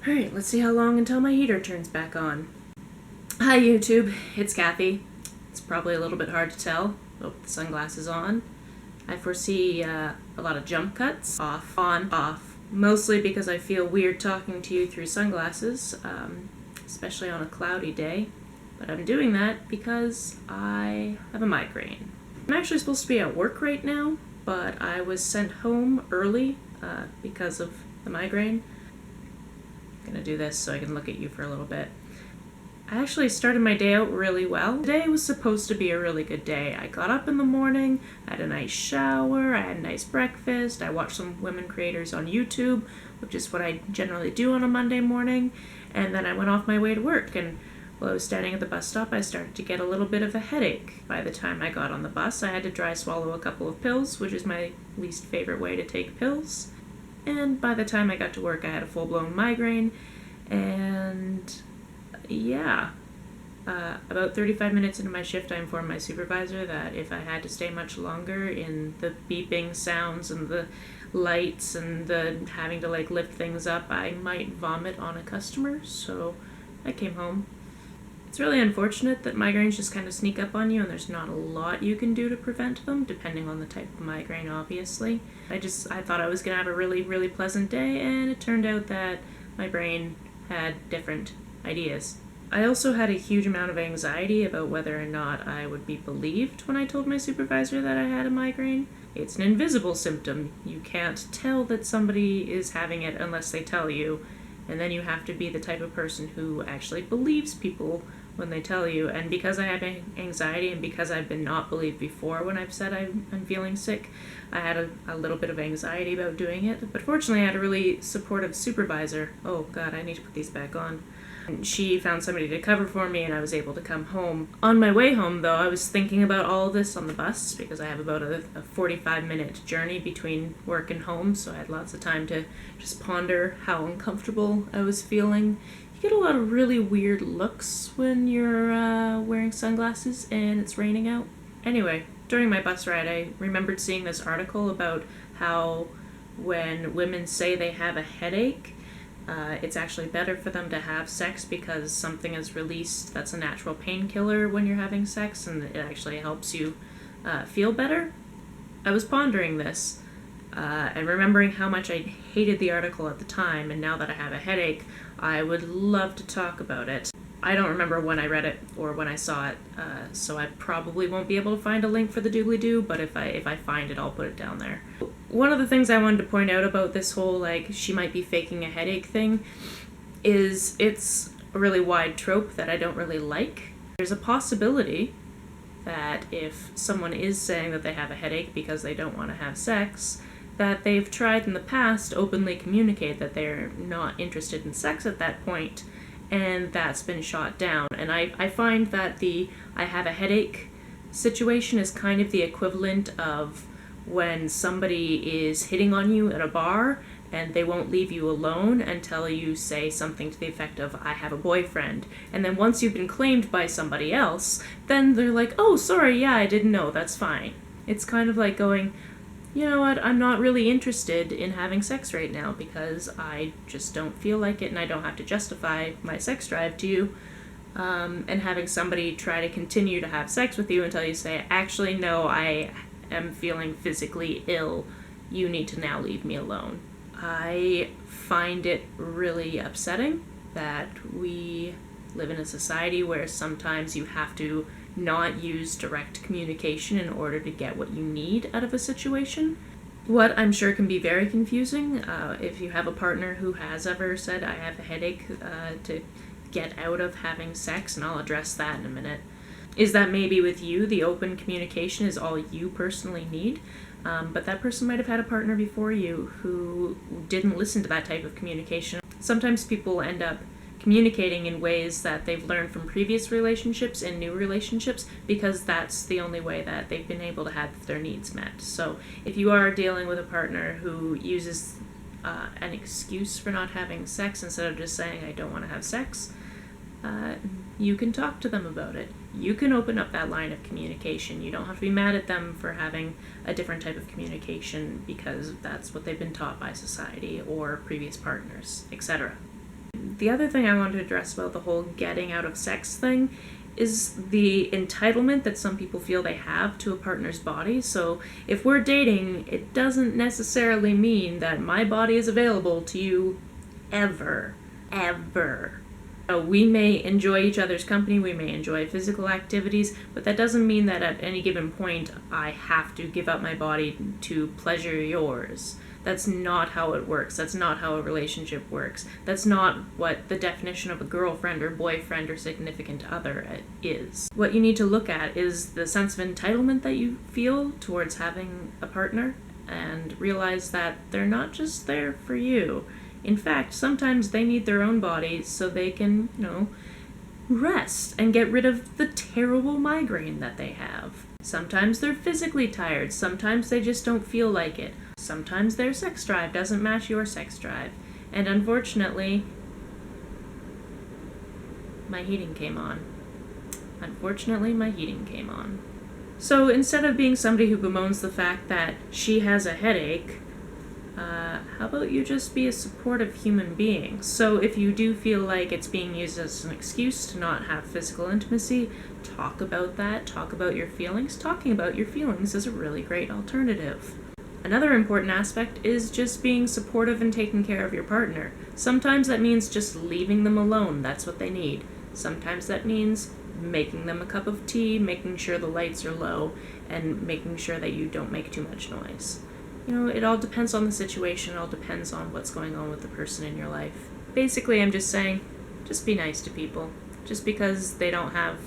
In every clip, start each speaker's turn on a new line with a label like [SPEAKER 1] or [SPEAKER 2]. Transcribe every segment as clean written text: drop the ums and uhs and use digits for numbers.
[SPEAKER 1] Alright, let's see how long until my heater turns back on. Hi YouTube, it's Kathy. It's probably a little bit hard to tell with the sunglasses on. I foresee a lot of jump cuts, off, on, off, mostly because I feel weird talking to you through sunglasses, especially on a cloudy day. But I'm doing that because I have a migraine. I'm actually supposed to be at work right now, but I was sent home early because of the migraine. I'm gonna do this so I can look at you for a little bit. I actually started my day out really well. Today was supposed to be a really good day. I got up in the morning, I had a nice shower, I had a nice breakfast, I watched some women creators on YouTube, which is what I generally do on a Monday morning, and then I went off my way to work, and while I was standing at the bus stop, I started to get a little bit of a headache. By the time I got on the bus, I had to dry swallow a couple of pills, which is my least favorite way to take pills. And by the time I got to work, I had a full-blown migraine, and yeah. About 35 minutes into my shift, I informed my supervisor that if I had to stay much longer in the beeping sounds and the lights and the having to lift things up, I might vomit on a customer, so I came home. It's really unfortunate that migraines just kind of sneak up on you and there's not a lot you can do to prevent them, depending on the type of migraine, obviously. I thought I was going to have a really, really pleasant day, and it turned out that my brain had different ideas. I also had a huge amount of anxiety about whether or not I would be believed when I told my supervisor that I had a migraine. It's an invisible symptom. You can't tell that somebody is having it unless they tell you, and then you have to be the type of person who actually believes people when they tell you. And because I have anxiety and because I've been not believed before when I've said I'm feeling sick, I had a little bit of anxiety about doing it. But fortunately, I had a really supportive supervisor. Oh God, I need to put these back on. And she found somebody to cover for me, and I was able to come home. On my way home, though, I was thinking about all of this on the bus because I have about a 45-minute journey between work and home, so I had lots of time to just ponder how uncomfortable I was feeling. You get a lot of really weird looks when you're wearing sunglasses and it's raining out. Anyway, during my bus ride, I remembered seeing this article about how when women say they have a headache, it's actually better for them to have sex because something is released that's a natural painkiller when you're having sex, and it actually helps you feel better. I was pondering this and remembering how much I hated the article at the time, and now that I have a headache, I would love to talk about it. I don't remember when I read it or when I saw it, so I probably won't be able to find a link for the doobly-doo, but if I find it, I'll put it down there. One of the things I wanted to point out about this whole, she might be faking a headache thing is it's a really wide trope that I don't really like. There's a possibility that if someone is saying that they have a headache because they don't want to have sex, that they've tried in the past to openly communicate that they're not interested in sex at that point, and that's been shot down. And I find that the I have a headache situation is kind of the equivalent of when somebody is hitting on you at a bar and they won't leave you alone until you say something to the effect of, I have a boyfriend. And then once you've been claimed by somebody else, then they're like, oh, sorry, yeah, I didn't know, that's fine. It's kind of like going, you know what, I'm not really interested in having sex right now because I just don't feel like it, and I don't have to justify my sex drive to you. And having somebody try to continue to have sex with you until you say, actually, no, I am feeling physically ill, you need to now leave me alone. I find it really upsetting that we live in a society where sometimes you have to not use direct communication in order to get what you need out of a situation. What I'm sure can be very confusing, if you have a partner who has ever said, I have a headache, to get out of having sex, and I'll address that in a minute, is that maybe with you, the open communication is all you personally need, but that person might have had a partner before you who didn't listen to that type of communication. Sometimes people end up communicating in ways that they've learned from previous relationships and new relationships because that's the only way that they've been able to have their needs met. So if you are dealing with a partner who uses an excuse for not having sex instead of just saying, I don't want to have sex, you can talk to them about it. You can open up that line of communication. You don't have to be mad at them for having a different type of communication because that's what they've been taught by society or previous partners, etc. The other thing I want to address about the whole getting out of sex thing is the entitlement that some people feel they have to a partner's body. So if we're dating, it doesn't necessarily mean that my body is available to you ever. Ever. We may enjoy each other's company, we may enjoy physical activities, but that doesn't mean that at any given point I have to give up my body to pleasure yours. That's not how it works. That's not how a relationship works. That's not what the definition of a girlfriend or boyfriend or significant other is. What you need to look at is the sense of entitlement that you feel towards having a partner, and realize that they're not just there for you. In fact, sometimes they need their own bodies so they can, rest and get rid of the terrible migraine that they have. Sometimes they're physically tired. Sometimes they just don't feel like it. Sometimes their sex drive doesn't match your sex drive. And unfortunately, my heating came on. So instead of being somebody who bemoans the fact that she has a headache, how about you just be a supportive human being? So if you do feel like it's being used as an excuse to not have physical intimacy, talk about that, talk about your feelings. Talking about your feelings is a really great alternative. Another important aspect is just being supportive and taking care of your partner. Sometimes that means just leaving them alone. That's what they need. Sometimes that means making them a cup of tea, making sure the lights are low, and making sure that you don't make too much noise. It all depends on the situation. It all depends on what's going on with the person in your life. Basically, I'm just saying, just be nice to people. Just because they don't have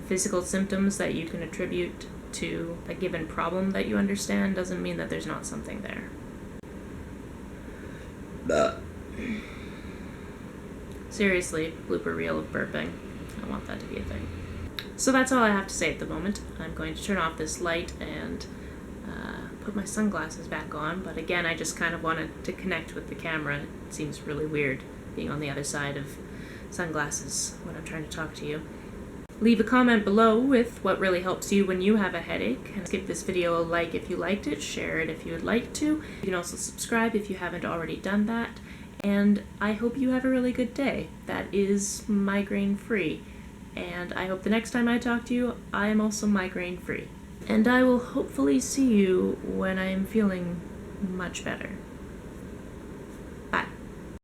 [SPEAKER 1] physical symptoms that you can attribute to a given problem that you understand doesn't mean that there's not something there. Seriously, blooper reel of burping. I want that to be a thing. So that's all I have to say at the moment. I'm going to turn off this light and put my sunglasses back on, but again, I just kind of wanted to connect with the camera. It seems really weird being on the other side of sunglasses when I'm trying to talk to you. Leave a comment below with what really helps you when you have a headache, and give this video a like if you liked it, share it if you would like to. You can also subscribe if you haven't already done that, and I hope you have a really good day that is migraine free, and I hope the next time I talk to you, I am also migraine free. And I will hopefully see you when I am feeling much better.